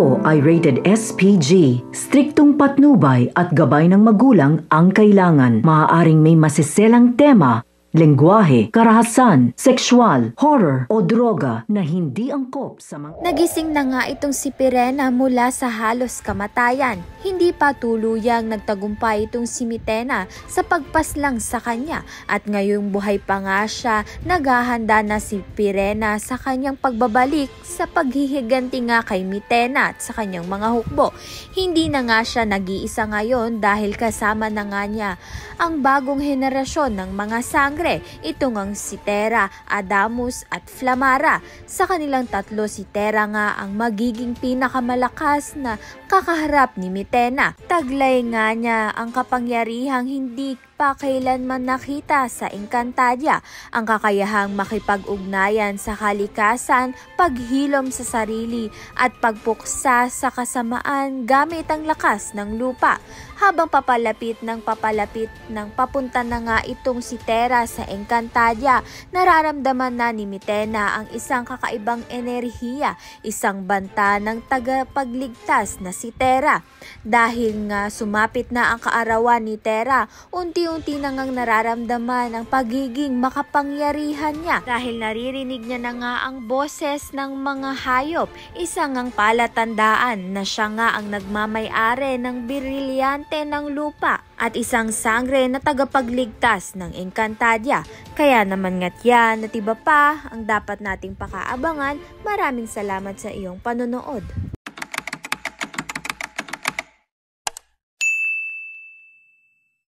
ito ay rated SPG. Striktong patnubay at gabay ng magulang ang kailangan. Maaaring may masiselang tema, lengguwahe, karahasan, sexual, horror o droga na hindi angkop sa mga... Nagising na nga itong si Pirena mula sa halos kamatayan. Hindi pa tuluyang nagtagumpay itong si Mitena sa pagpaslang sa kanya at ngayong buhay pa nga siya, naghahanda na si Pirena sa kanyang pagbabalik sa paghihiganti nga kay Mitena at sa kanyang mga hukbo. Hindi na nga siya nag-iisa ngayon dahil kasama na nga niya ang bagong henerasyon ng mga sangre. Ito ngang si Tera, Adamus at Flamara. Sa kanilang tatlo, si Tera nga ang magiging pinakamalakas na kakaharap ni Mitena. Taglay nga niya ang kapangyarihang hindi pa kailanman nakita sa Encantadia, ang kakayahang makipag-ugnayan sa kalikasan, paghilom sa sarili at pagpuksa sa kasamaan gamit ang lakas ng lupa. Habang papalapit ng papunta na nga itong si Tera sa Encantadia, nararamdaman na ni Mitena ang isang kakaibang enerhiya, isang banta ng tagapagligtas na si Tera. Dahil nga sumapit na ang kaarawan ni Tera, unti-unti na ngang nararamdaman ang pagiging makapangyarihan niya dahil naririnig niya na nga ang boses ng mga hayop, isang ang palatandaan na siya nga ang nagmamay-ari ng brilyante ng lupa at isang sangre na tagapagligtas ng Encantadia. Kaya naman nga't yan at iba pa ang dapat nating pakaabangan. Maraming salamat sa iyong panonood.